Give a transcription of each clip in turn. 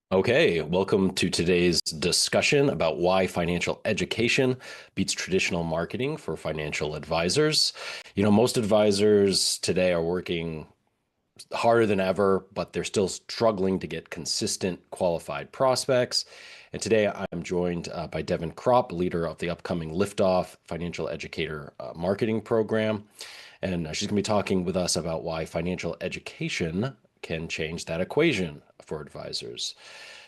Okay, welcome to today's discussion about why financial education beats traditional marketing for financial advisors. Most advisors today are working harder than ever, but they're still struggling to get consistent, qualified prospects. And today I'm joined by Devin Kropp, leader of the upcoming Liftoff Financial Educator Marketing Program. And she's going to be talking with us about why financial education can change that equation for advisors.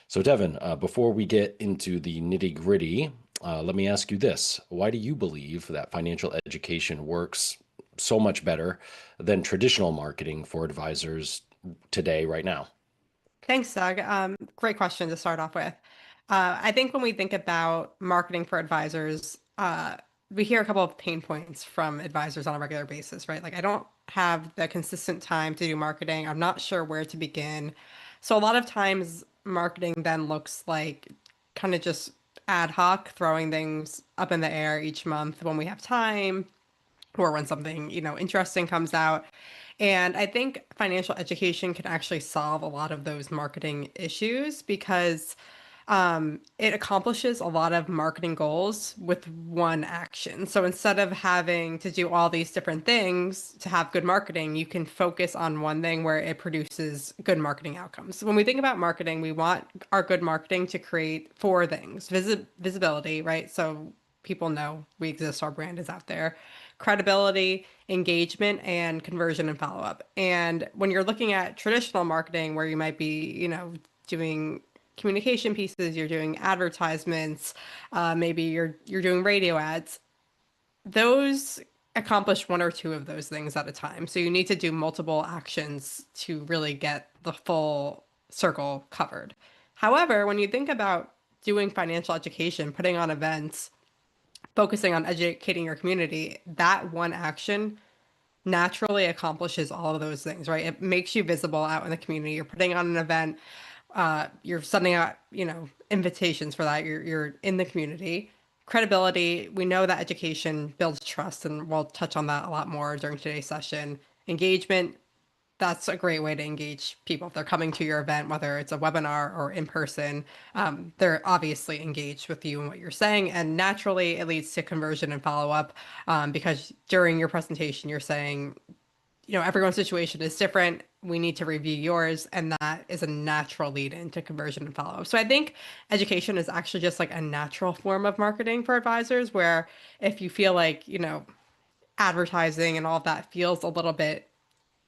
So, Devin, before we get into the nitty gritty, let me ask you this. Why do you believe that financial education works so much better than traditional marketing for advisors today, right now? Thanks, Doug. Great question to start off with. I think when we think about marketing for advisors, we hear a couple of pain points from advisors on a regular basis, right? Like, I don't have the consistent time to do marketing. I'm not sure where to begin. So, a lot of times, marketing then looks like kind of just ad hoc, throwing things up in the air each month when we have time or when something, interesting comes out. And I think financial education can actually solve a lot of those marketing issues because it accomplishes a lot of marketing goals with one action. So instead of having to do all these different things to have good marketing, you can focus on one thing where it produces good marketing outcomes. So when we think about marketing, we want our good marketing to create four things: visibility, right? So people know we exist, our brand is out there; credibility, engagement, and conversion and follow up. And when you're looking at traditional marketing, where you might be, doing communication pieces, you're doing advertisements, maybe you're doing radio ads, those accomplish one or two of those things at a time. So you need to do multiple actions to really get the full circle covered. However, when you think about doing financial education, putting on events, focusing on educating your community, that one action naturally accomplishes all of those things, right? It makes you visible out in the community. You're putting on an event, you're sending out, invitations for that. You're in the community. Credibility, we know that education builds trust, and we'll touch on that a lot more during today's session. Engagement, that's a great way to engage people. If they're coming to your event, whether it's a webinar or in person, they're obviously engaged with you and what you're saying. And naturally, it leads to conversion and follow up because during your presentation, you're saying, everyone's situation is different. We need to review yours. And that is a natural lead into conversion and follow up. So I think education is actually just like a natural form of marketing for advisors, where if you feel like, advertising and all of that feels a little bit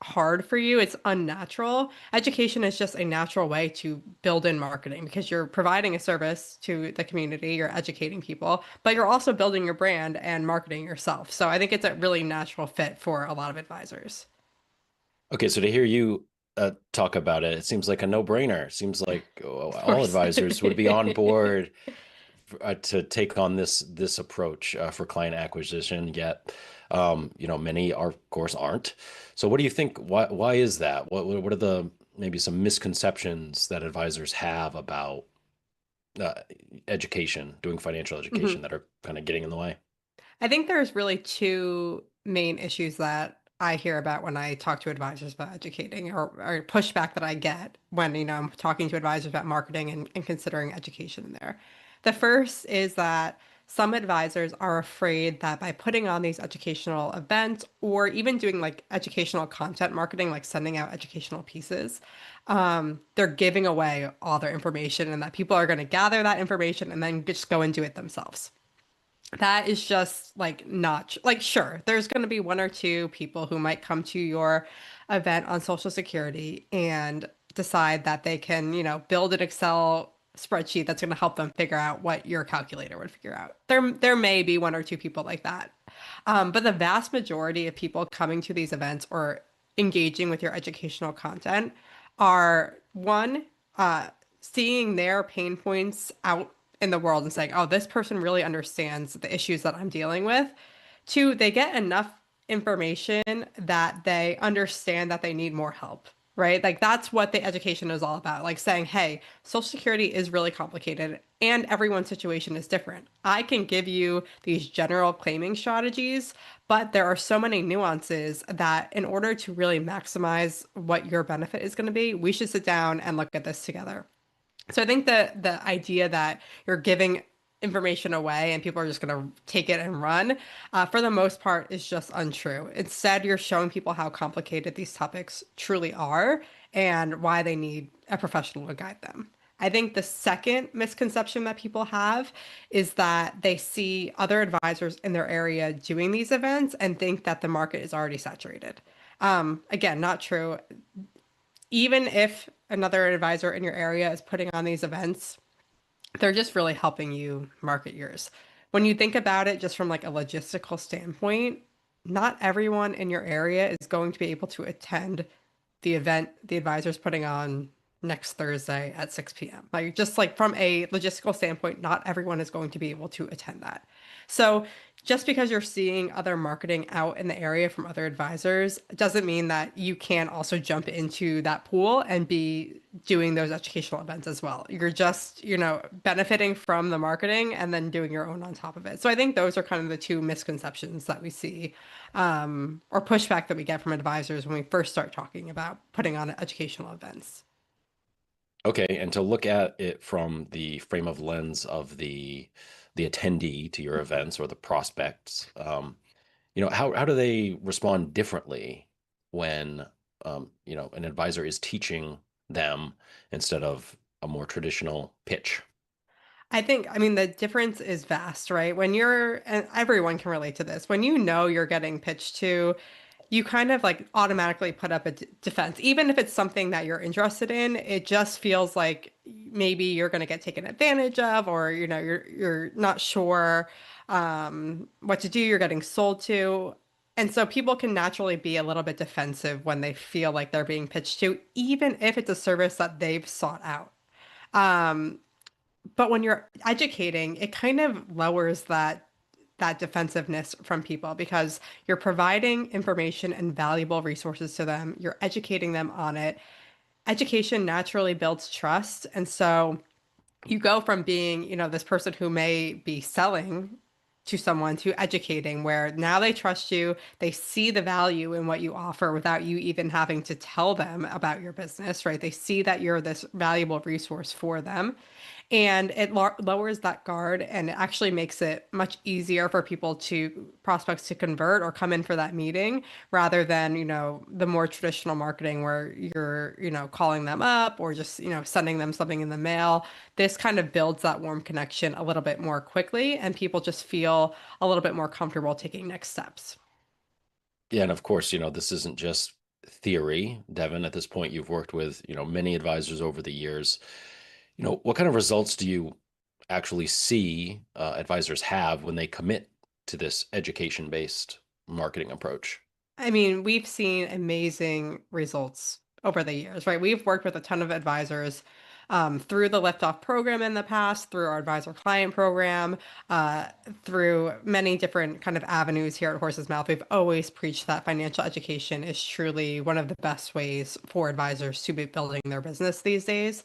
hard for you, it's unnatural. Education is just a natural way to build in marketing because you're providing a service to the community, you're educating people, but you're also building your brand and marketing yourself. So I think it's a really natural fit for a lot of advisors. Okay, so to hear you talk about it, it seems like a no-brainer. It seems like Of all course. advisors would be on board to take on this approach for client acquisition. Yet, many are, of course, aren't. So, what do you think? Why is that? What are the maybe some misconceptions that advisors have about uh, education, doing financial education, Mhm. that are kind of getting in the way? I think there's really two main issues that I hear about when I talk to advisors about educating, or pushback that I get when, I'm talking to advisors about marketing and considering education in there. The first is that some advisors are afraid that by putting on these educational events or even doing like educational content marketing, like sending out educational pieces, they're giving away all their information and that people are going to gather that information and then just go and do it themselves. That is just like not like, sure, there's going to be one or two people who might come to your event on Social Security and decide that they can, build an Excel spreadsheet that's going to help them figure out what your calculator would figure out. There may be one or two people like that. But the vast majority of people coming to these events or engaging with your educational content are one, seeing their pain points out in the world and saying, oh, this person really understands the issues that I'm dealing with. Two, they get enough information that they understand that they need more help, right? Like that's what the education is all about. Like saying, hey, Social Security is really complicated and everyone's situation is different. I can give you these general claiming strategies, but there are so many nuances that in order to really maximize what your benefit is going to be, we should sit down and look at this together. So I think the idea that you're giving information away and people are just going to take it and run, for the most part, is just untrue. Instead, you're showing people how complicated these topics truly are and why they need a professional to guide them. I think the second misconception that people have is that they see other advisors in their area doing these events and think that the market is already saturated. Again, not true. Even if another advisor in your area is putting on these events, they're just really helping you market yours. When you think about it just from like a logistical standpoint, not everyone in your area is going to be able to attend the event the advisor's putting on next Thursday at 6 p.m. Like just like from a logistical standpoint, not everyone is going to be able to attend that. So just because you're seeing other marketing out in the area from other advisors doesn't mean that you can't also jump into that pool and be doing those educational events as well. You're just, benefiting from the marketing and then doing your own on top of it. So I think those are kind of the two misconceptions that we see, or pushback that we get from advisors when we first start talking about putting on educational events. Okay, and to look at it from the frame of lens of the attendee to your events or the prospects, how do they respond differently when an advisor is teaching them instead of a more traditional pitch? I mean, the difference is vast, right? And everyone can relate to this, when you know you're getting pitched to, you kind of like automatically put up a defense. Even if it's something that you're interested in, it just feels like maybe you're going to get taken advantage of, or, you're not sure what to do, you're getting sold to. And so people can naturally be a little bit defensive when they feel like they're being pitched to, even if it's a service that they've sought out. Um, but when you're educating, it kind of lowers that defensiveness from people because you're providing information and valuable resources to them. You're educating them on it. Education naturally builds trust. And so you go from being, this person who may be selling to someone to educating, where now they trust you, they see the value in what you offer without you even having to tell them about your business, right? They see that you're this valuable resource for them. And it lowers that guard and it actually makes it much easier for prospects to convert or come in for that meeting rather than, the more traditional marketing where you're, calling them up or just, sending them something in the mail. This kind of builds that warm connection a little bit more quickly and people just feel a little bit more comfortable taking next steps. Yeah, and of course, this isn't just theory. Devin, at this point, you've worked with, many advisors over the years. What kind of results do you actually see advisors have when they commit to this education-based marketing approach? I mean, we've seen amazing results over the years, right? We've worked with a ton of advisors through the Liftoff program in the past, through our advisor client program, uh, through many different kind of avenues here at Horse's Mouth. We've always preached that financial education is truly one of the best ways for advisors to be building their business these days.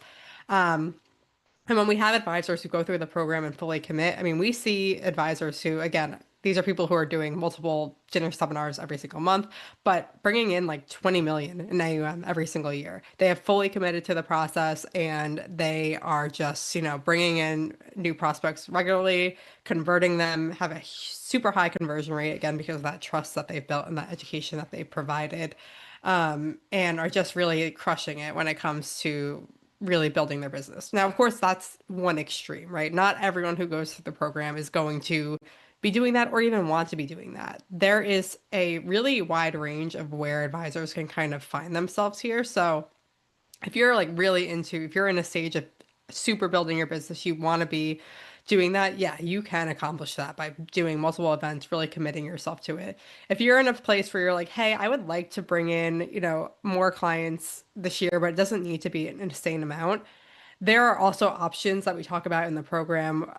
Um, and when we have advisors who go through the program and fully commit, I mean, we see advisors who, again, these are people who are doing multiple dinner seminars every single month, but bringing in like 20 million in AUM every single year. They have fully committed to the process and they are just, bringing in new prospects regularly, converting them, have a super high conversion rate, again, because of that trust that they've built and that education that they've provided, and are just really crushing it when it comes to really building their business. Now, of course, that's one extreme, right? Not everyone who goes through the program is going to be doing that or even want to be doing that. There is a really wide range of where advisors can kind of find themselves here. So if you're like if you're in a stage of super building your business, you want to be doing that, yeah, you can accomplish that by doing multiple events, really committing yourself to it. If you're in a place where you're like, hey, I would like to bring in, more clients this year, but it doesn't need to be an insane amount. There are also options that we talk about in the program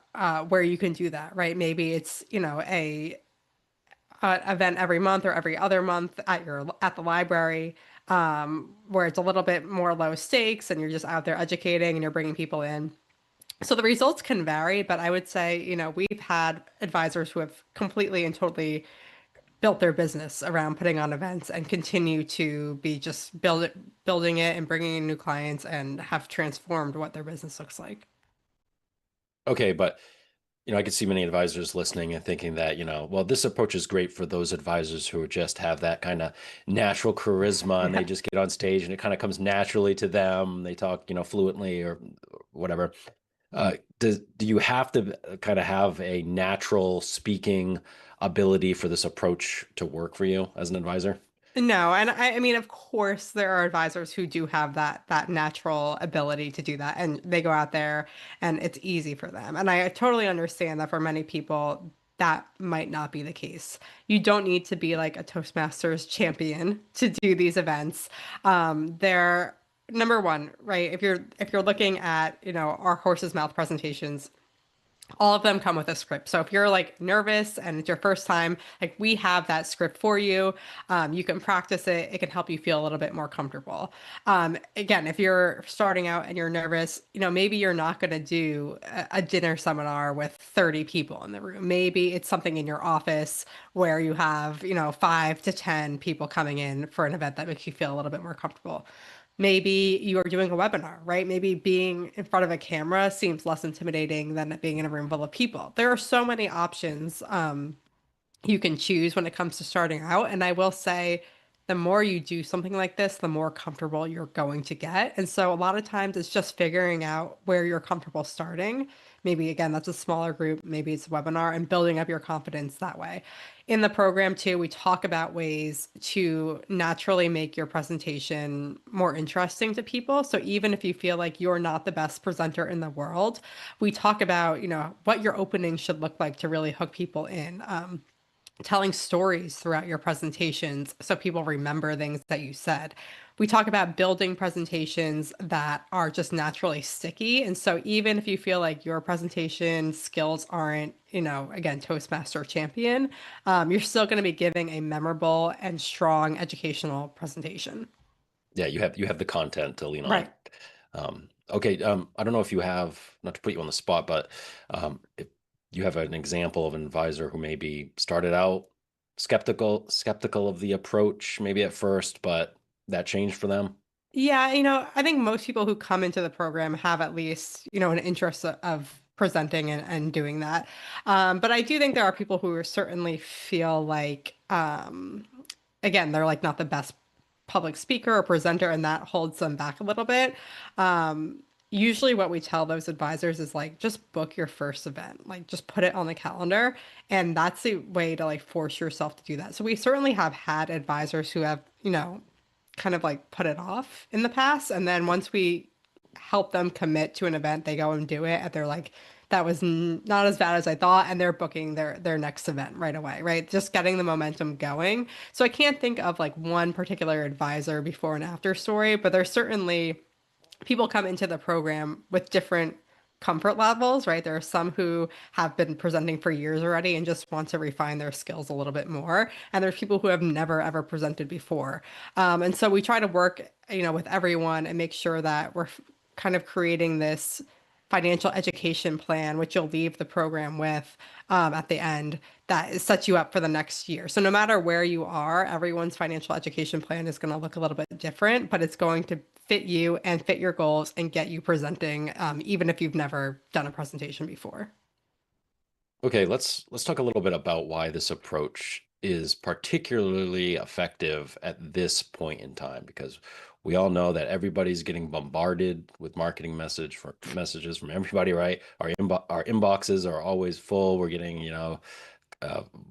where you can do that, right? Maybe it's, a event every month or every other month at the library, where it's a little bit more low stakes and you're just out there educating and you're bringing people in. So the results can vary, but I would say, we've had advisors who have completely and totally built their business around putting on events and continue to be just building it and bringing in new clients and have transformed what their business looks like. Okay, but I could see many advisors listening and thinking that, well, this approach is great for those advisors who just have that kind of natural charisma and they Yeah. just get on stage and it kind of comes naturally to them. They talk, fluently or whatever. Do you have to kind of have a natural speaking ability for this approach to work for you as an advisor? No, and I mean, of course, there are advisors who do have that natural ability to do that, and they go out there, and it's easy for them. And I totally understand that for many people, that might not be the case. You don't need to be like a Toastmasters champion to do these events. They're number one, right? If you're looking at, our horse's mouth presentations, all of them come with a script. So if you're like nervous and it's your first time, like we have that script for you. You can practice it. It can help you feel a little bit more comfortable. Again, if you're starting out and you're nervous, maybe you're not going to do a dinner seminar with 30 people in the room. Maybe it's something in your office where you have, 5 to 10 people coming in for an event that makes you feel a little bit more comfortable. Maybe you are doing a webinar, right? Maybe being in front of a camera seems less intimidating than being in a room full of people. There are so many options you can choose when it comes to starting out. And I will say, the more you do something like this, the more comfortable you're going to get. And so a lot of times it's just figuring out where you're comfortable starting. Maybe again, that's a smaller group, maybe it's a webinar, and building up your confidence that way. In the program too, we talk about ways to naturally make your presentation more interesting to people. So even if you feel like you're not the best presenter in the world, we talk about, what your opening should look like to really hook people in. Telling stories throughout your presentations so people remember things that you said. We talk about building presentations that are just naturally sticky. And so even if you feel like your presentation skills aren't, again, Toastmaster champion, you're still going to be giving a memorable and strong educational presentation. Yeah, you have the content to lean on. Right. Okay, I don't know if you have, not to put you on the spot, but if you have an example of an advisor who maybe started out skeptical of the approach, maybe at first, but that changed for them. Yeah, I think most people who come into the program have at least, an interest of presenting and doing that. But I do think there are people who certainly feel like, again, they're like not the best public speaker or presenter, and that holds them back a little bit. Usually what we tell those advisors is like, just book your first event, like just put it on the calendar. And that's the way to like force yourself to do that. So we certainly have had advisors who have, kind of like put it off in the past. And then once we help them commit to an event, they go and do it. And they're like, that was not as bad as I thought. And they're booking their next event right away, right? Just getting the momentum going. So I can't think of like one particular advisor before and after story, but there's certainly people come into the program with different comfort levels, right? There are some who have been presenting for years already and just want to refine their skills a little bit more. And there's people who have never ever presented before. And so we try to work, with everyone and make sure that we're kind of creating this financial education plan, which you'll leave the program with at the end, that sets you up for the next year. So no matter where you are, everyone's financial education plan is going to look a little bit different, but it's going to fit you and fit your goals and get you presenting, even if you've never done a presentation before. Okay, let's talk a little bit about why this approach is particularly effective at this point in time, because we all know that everybody's getting bombarded with marketing messages from everybody, right? Our inboxes are always full. We're getting,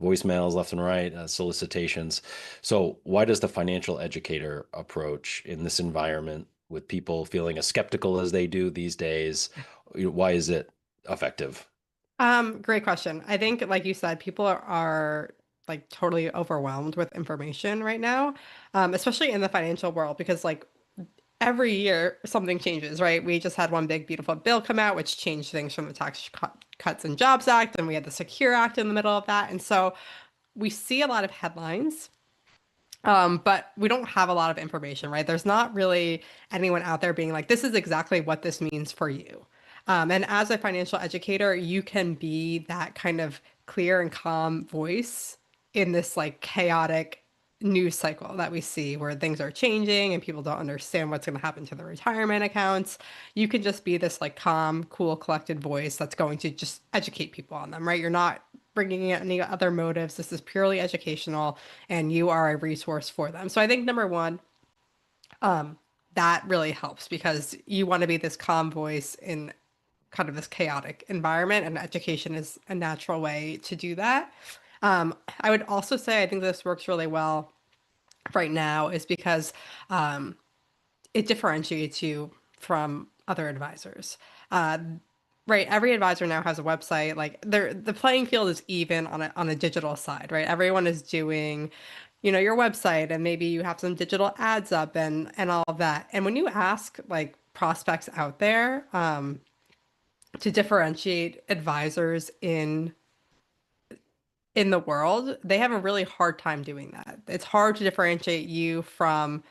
voicemails left and right, solicitations. So why does the financial educator approach in this environment with people feeling as skeptical as they do these days, why is it effective? Great question. I think, like you said, people are like totally overwhelmed with information right now, especially in the financial world, because like every year something changes, right? We just had one big beautiful bill come out, which changed things from the Cuts and Jobs Act, and we had the Secure Act in the middle of that. And so we see a lot of headlines, but we don't have a lot of information, right? There's not really anyone out there being like, this is exactly what this means for you. And as a financial educator, you can be that kind of clear and calm voice in this like chaotic news cycle that we see where things are changing and people don't understand what's going to happen to their retirement accounts. You can just be this like calm, cool, collected voice that's going to just educate people on them, right? You're not bringing in any other motives. This is purely educational and you are a resource for them. So I think number one, that really helps because you want to be this calm voice in kind of this chaotic environment, and education is a natural way to do that. I would also say I think this works really well right now is because it differentiates you from other advisors. Uh, right, every advisor now has a website. Like the playing field is even on a digital side, right? Everyone is doing, your website, and maybe you have some digital ads up and all of that. And when you ask like prospects out there to differentiate advisors in the world, they have a really hard time doing that. It's hard to differentiate you from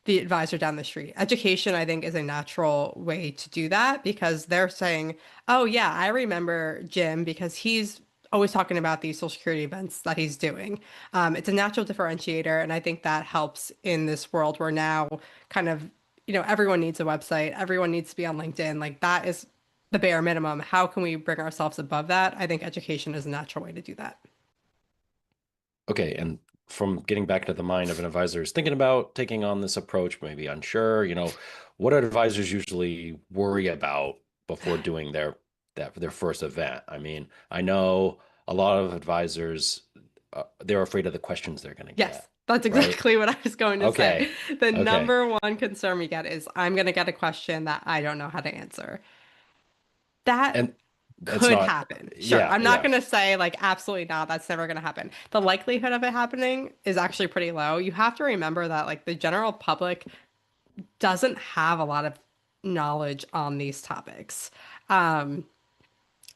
the advisor down the street. Education, I think, is a natural way to do that because they're saying, oh, yeah, I remember Jim because he's always talking about these Social Security events that he's doing. It's a natural differentiator. And I think that helps in this world where now kind of, everyone needs a website, everyone needs to be on LinkedIn. Like that is the bare minimum. How can we bring ourselves above that? I think education is a natural way to do that. Okay, and from getting back to the mind of an advisor who's thinking about taking on this approach, maybe unsure, what do advisors usually worry about before doing their first event? I mean, I know a lot of advisors, they're afraid of the questions they're going to Yes, get, that's right? exactly what I was going to say. Okay, The okay, number one concern we get is I'm going to get a question that I don't know how to answer. That and it's could not, happen. Sure. yeah, I'm not yeah. going to say like absolutely not. That's never going to happen. The likelihood of it happening is actually pretty low. You have to remember that like the general public doesn't have a lot of knowledge on these topics. Um,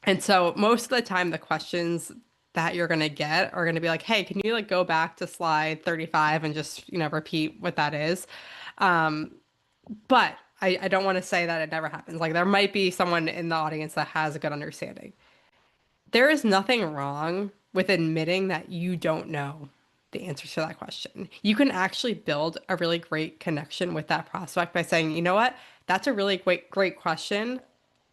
and so most of the time, the questions that you're going to get are going to be like, hey, can you like go back to slide 35 and just, repeat what that is? But I don't want to say that it never happens. Like there might be someone in the audience that has a good understanding. There is nothing wrong with admitting that you don't know the answer to that question. You can actually build a really great connection with that prospect by saying, you know what, that's a really great question.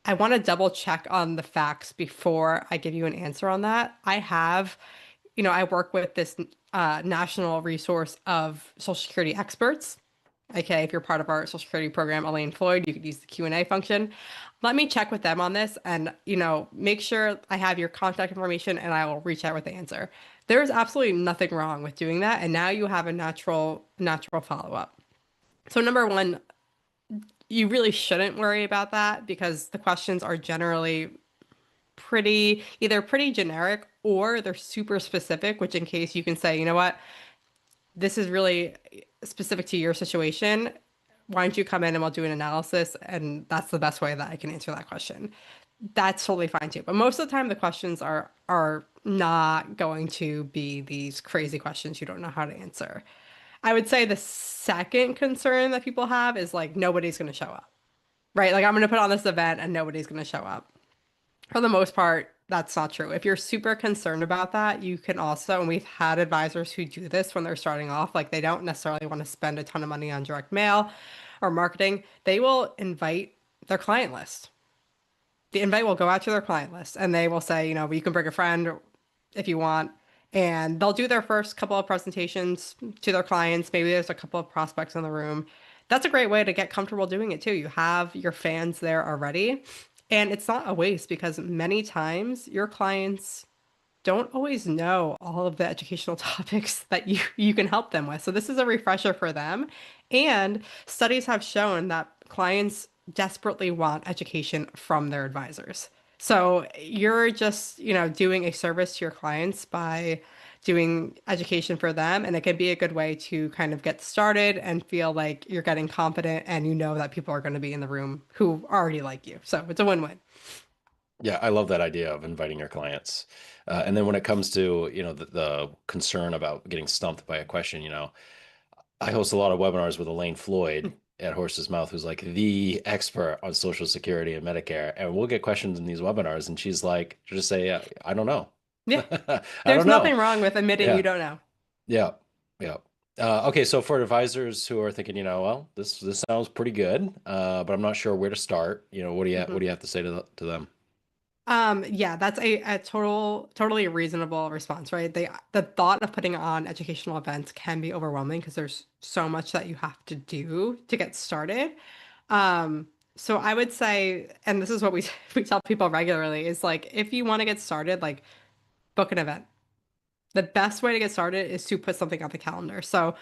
I want to double check on the facts before I give you an answer on that. I work with this national resource of Social Security experts. Okay, if you're part of our Social Security program, Elaine Floyd, you could use the Q&A function. Let me check with them on this and, make sure I have your contact information and I will reach out with the answer. There is absolutely nothing wrong with doing that. And now you have a natural follow-up. So number one, you really shouldn't worry about that because the questions are generally either pretty generic or they're super specific, which in case you can say, you know what, this is really specific to your situation. Why don't you come in and we'll do an analysis? And that's the best way that I can answer that question. That's totally fine too. But most of the time the questions are not going to be these crazy questions you don't know how to answer. I would say the second concern that people have is like nobody's going to show up, right? Like I'm going to put on this event and nobody's going to show up. For the most part, that's not true. If you're super concerned about that, you can also, and we've had advisors who do this when they're starting off, like they don't necessarily want to spend a ton of money on direct mail or marketing. They will invite their client list. The invite will go out to their client list and they will say, you can bring a friend if you want. And they'll do their first couple of presentations to their clients. Maybe there's a couple of prospects in the room. That's a great way to get comfortable doing it too. You have your fans there already. And it's not a waste because many times your clients don't always know all of the educational topics that you can help them with. So this is a refresher for them. And studies have shown that clients desperately want education from their advisors. So you're just, doing a service to your clients by doing education for them. And it can be a good way to kind of get started and feel like you're getting confident and you know that people are going to be in the room who already like you. So it's a win-win. Yeah, I love that idea of inviting your clients. And then when it comes to, the concern about getting stumped by a question, I host a lot of webinars with Elaine Floyd at Horse's Mouth, who's like the expert on Social Security and Medicare. And we'll get questions in these webinars, and she'll just say, I don't know. Yeah. I There's don't know. nothing wrong with admitting you Yeah, don't know. yeah, yeah. Okay, so for advisors who are thinking, well, this sounds pretty good, but I'm not sure where to start. What Mhm. do you have to say to them? Yeah, that's a totally reasonable response, right? The thought of putting on educational events can be overwhelming because there's so much that you have to do to get started. Um, so I would say, and this is what we we tell people regularly, is like if you want to get started, like book an event. The best way to get started is to put something on the calendar. So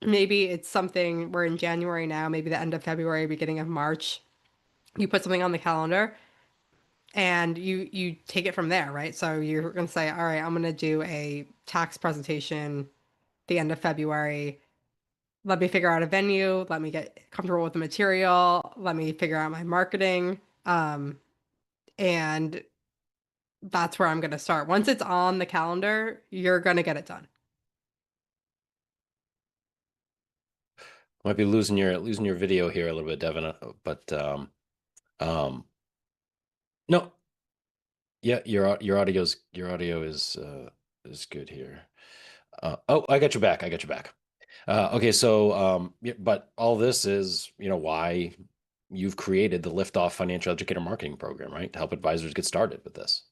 maybe it's something we're in January now, maybe the end of February, beginning of March. You put something on the calendar and you take it from there, right? So you're going to say, all right, I'm going to do a tax presentation the end of February. Let me figure out a venue. Let me get comfortable with the material. Let me figure out my marketing. And that's where I'm going to start. Once it's on the calendar, you're going to get it done. Might be losing your video here a little bit, Devin, but um, no, yeah, your audio is good here. Oh, I got you back. I got you back. Okay, so yeah, but all this is, why you've created the Liftoff Financial Educator Marketing Program, right? To help advisors get started with this.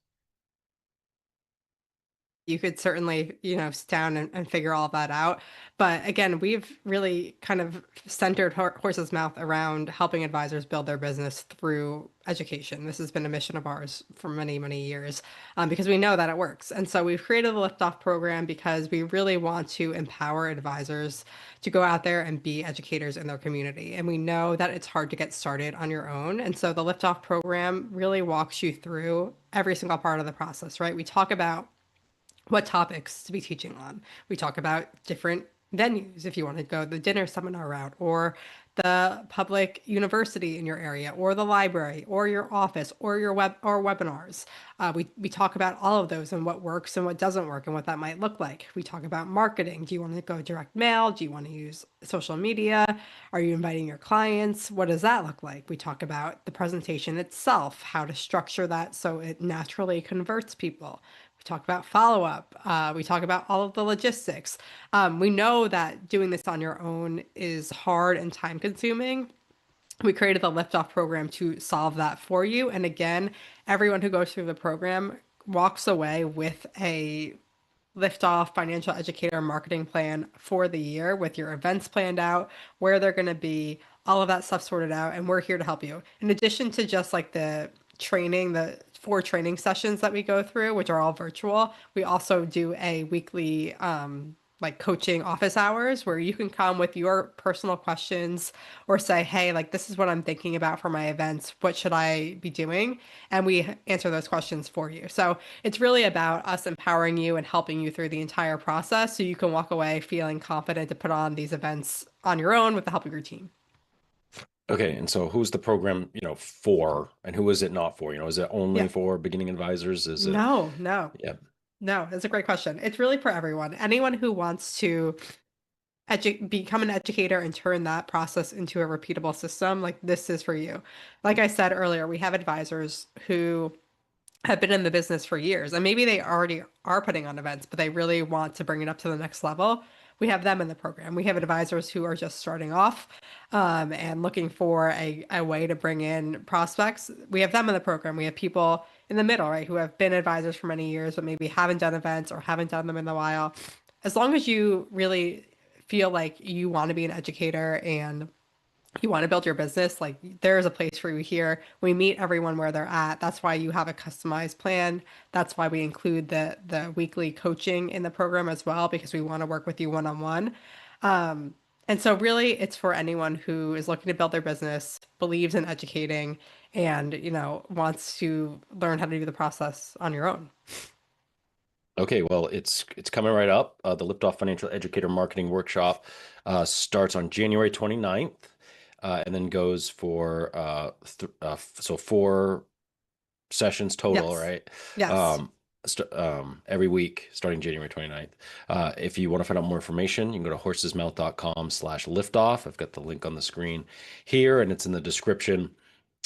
You could certainly, sit down and figure all that out. But again, we've really kind of centered Horse's Mouth around helping advisors build their business through education. This has been a mission of ours for many, many years because we know that it works. And so we've created the Liftoff program because we really want to empower advisors to go out there and be educators in their community. And we know that it's hard to get started on your own. And so the Liftoff program really walks you through every single part of the process, right? We talk about what topics to be teaching on. We talk about different venues if you want to go the dinner seminar route or the public university in your area or the library or your office or your webinars. We talk about all of those and what works and what doesn't work and what that might look like. We talk about marketing. Do you want to go direct mail? Do you want to use social media? Are you inviting your clients? What does that look like? We talk about the presentation itself, how to structure that so it naturally converts people. We talk about follow up. We talk about all of the logistics. We know that doing this on your own is hard and time consuming. We created the Liftoff program to solve that for you. And again, everyone who goes through the program walks away with a Liftoff financial educator marketing plan for the year with your events planned out, where they're going to be, all of that stuff sorted out, and we're here to help you. In addition to just like the training, the 4 training sessions that we go through, which are all virtual, we also do a weekly like coaching office hours where you can come with your personal questions or say, hey, like this is what I'm thinking about for my events. What should I be doing? And we answer those questions for you. So it's really about us empowering you and helping you through the entire process so you can walk away feeling confident to put on these events on your own with the help of your team. Okay, and so who's the program, for, and who is it not for? Is it only Yeah. for beginning advisors? Is it, No, no, yeah. no. That's a great question. It's really for everyone. Anyone who wants to become an educator and turn that process into a repeatable system, like this is for you. Like I said earlier, we have advisors who have been in the business for years and maybe they already are putting on events, but they really want to bring it up to the next level. We have them in the program. We have advisors who are just starting off and looking for a way to bring in prospects. We have them in the program. We have people in the middle, right, who have been advisors for many years, but maybe haven't done events or haven't done them in a while. As long as you really feel like you want to be an educator and you want to build your business, like there is a place for you here. We meet everyone where they're at. That's why you have a customized plan. That's why we include the weekly coaching in the program as well, because we want to work with you one on one. And so really it's for anyone who is looking to build their business, believes in educating, and wants to learn how to do the process on your own. Okay, well, it's coming right up. The Liftoff Financial Educator Marketing Workshop starts on January 29th, and then goes for so 4 sessions total, Yes. right? Yes. Every week starting January 29th. If you want to find out more information, you can go to horsesmouth.com/liftoff. I've got the link on the screen here, and it's in the description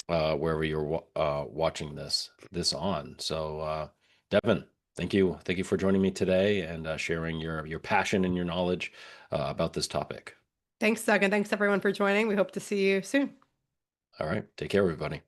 wherever you're watching this on. So, Devin. Thank you. Thank you for joining me today and sharing your passion and your knowledge about this topic. Thanks, Doug, and thanks everyone for joining. We hope to see you soon. All right. Take care, everybody.